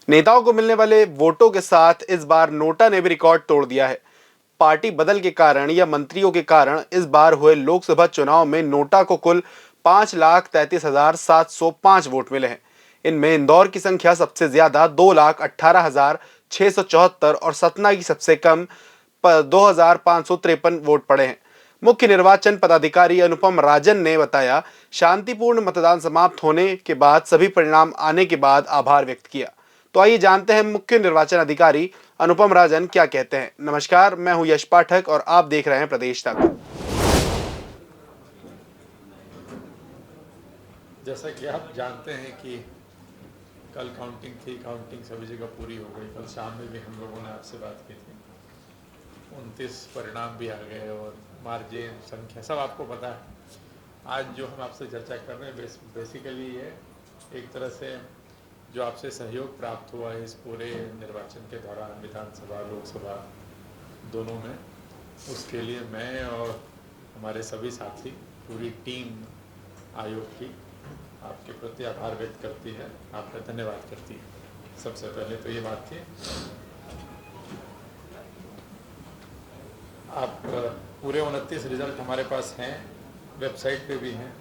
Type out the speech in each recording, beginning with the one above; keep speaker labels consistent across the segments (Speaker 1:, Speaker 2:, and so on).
Speaker 1: नेताओं को मिलने वाले वोटों के साथ इस बार नोटा ने भी रिकॉर्ड तोड़ दिया है। पार्टी बदल के कारण या मंत्रियों के कारण इस बार हुए लोकसभा चुनाव में नोटा को कुल 5,33,705 वोट मिले हैं। इनमें इंदौर की संख्या सबसे ज्यादा 2,18,674 और सतना की सबसे कम 2,553 वोट पड़े हैं। मुख्य निर्वाचन पदाधिकारी अनुपम राजन ने बताया, शांतिपूर्ण मतदान समाप्त होने के बाद सभी परिणाम आने के बाद आभार व्यक्त किया। तो आइए जानते हैं मुख्य निर्वाचन अधिकारी अनुपम राजन क्या कहते हैं। नमस्कार, मैं हूं यश पाठक और आप देख रहे हैं प्रदेश तक।
Speaker 2: जैसा कि आप जानते हैं कि कल काउंटिंग थी, काउंटिंग सभी जगह पूरी हो गई। कल शाम में भी हम लोगों ने आपसे बात की थी। 29 परिणाम भी आ गए और मार्जिन संख्या सब आपको पता है। आज जो हम आपसे चर्चा कर रहे हैं बेसिकली ये एक तरह से जो आपसे सहयोग प्राप्त हुआ है इस पूरे निर्वाचन के दौरान, विधानसभा लोकसभा दोनों में, उसके लिए मैं और हमारे सभी साथी, पूरी टीम आयोग की आपके प्रति आभार व्यक्त करती है, आपका धन्यवाद करती है। सबसे पहले तो ये बात थी। आप पूरे 29 रिजल्ट हमारे पास हैं, वेबसाइट पे भी हैं।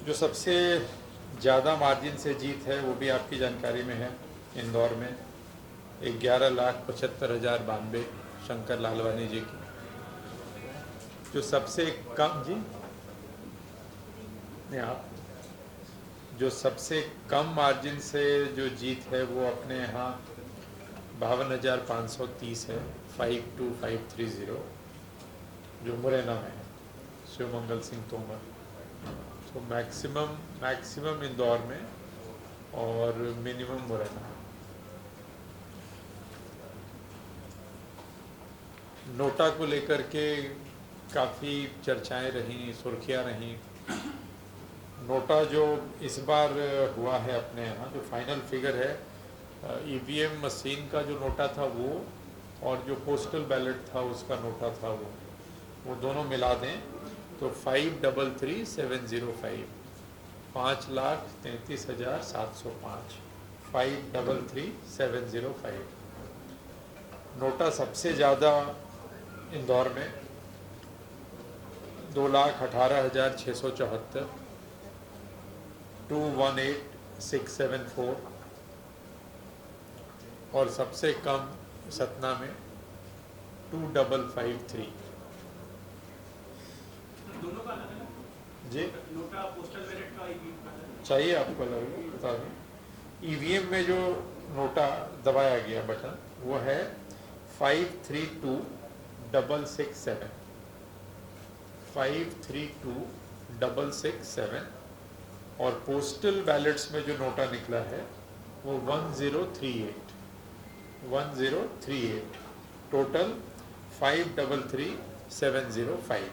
Speaker 2: जो सबसे ज़्यादा मार्जिन से जीत है वो भी आपकी जानकारी में है। इंदौर में 11,75,092 शंकर लालवानी जी की। जो सबसे कम आप जो सबसे कम मार्जिन से जो जीत है वो अपने यहाँ 52,530 है, 52,530, जो मुरैना में है, शिवमंगल सिंह तोमर। तो मैक्सिमम इंदौर में और मिनिमम मुरैना। नोटा को लेकर के काफ़ी चर्चाएं रहीं, सुर्खियां रहीं। नोटा जो इस बार हुआ है अपने यहाँ, जो फाइनल फिगर है, ईवीएम मशीन का जो नोटा था वो और जो पोस्टल बैलेट था उसका नोटा था वो दोनों मिला दें तो 533,705, 5,33,705, 533,705। नोटा सबसे ज़्यादा इंदौर में 2,18,674, 218,674, और सबसे कम सतना में 2,553।
Speaker 3: दोनों का
Speaker 2: जी
Speaker 3: नोटा पोस्टल बैलेट का
Speaker 2: चाहिए आपको, बता दें। ईवीएम में जो नोटा दबाया गया बटन वो है 532,667, 532,667, और पोस्टल बैलेट्स में जो नोटा निकला है वो 1038, टोटल 533,705।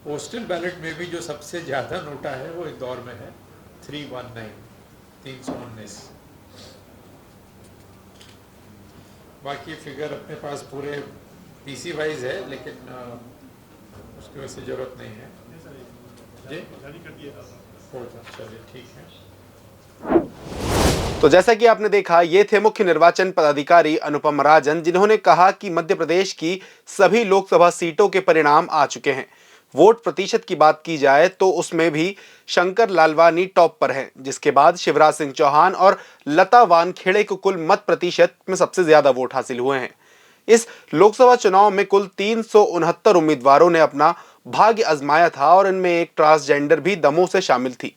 Speaker 2: पोस्टल बैलेट में भी जो सबसे ज़्यादा नोटा है वो इंदौर में है, 319। बाकी फिगर अपने पास पूरे पीसी वाइज है, लेकिन उसकी वजह से ज़रूरत नहीं है जी। चलिए ठीक है।
Speaker 1: तो जैसा कि आपने देखा, ये थे मुख्य निर्वाचन पदाधिकारी अनुपम राजन, जिन्होंने कहा कि मध्य प्रदेश की सभी लोकसभा सीटों के परिणाम आ चुके हैं। वोट प्रतिशत की बात की जाए तो उसमें भी शंकर लालवानी टॉप पर हैं, जिसके बाद शिवराज सिंह चौहान और लता वानखेड़े को कुल मत प्रतिशत में सबसे ज्यादा वोट हासिल हुए हैं। इस लोकसभा चुनाव में कुल 369 उम्मीदवारों ने अपना भाग्य आजमाया था और इनमें एक ट्रांसजेंडर भी दमोह से शामिल थी।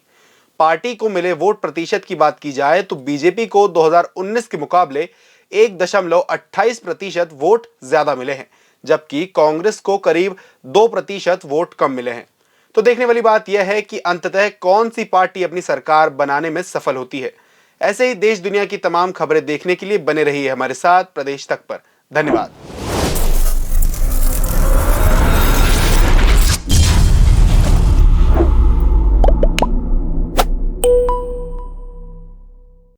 Speaker 1: पार्टी को मिले वोट प्रतिशत की बात की जाए तो बीजेपी को 2019 के मुकाबले 1.28% वोट ज्यादा मिले हैं, जबकि कांग्रेस को करीब 2% वोट कम मिले हैं। तो देखने वाली बात यह है कि अंततः कौन सी पार्टी अपनी सरकार बनाने में सफल होती है। ऐसे ही देश दुनिया की तमाम खबरें देखने के लिए बने रहिए हमारे साथ प्रदेश तक पर। धन्यवाद।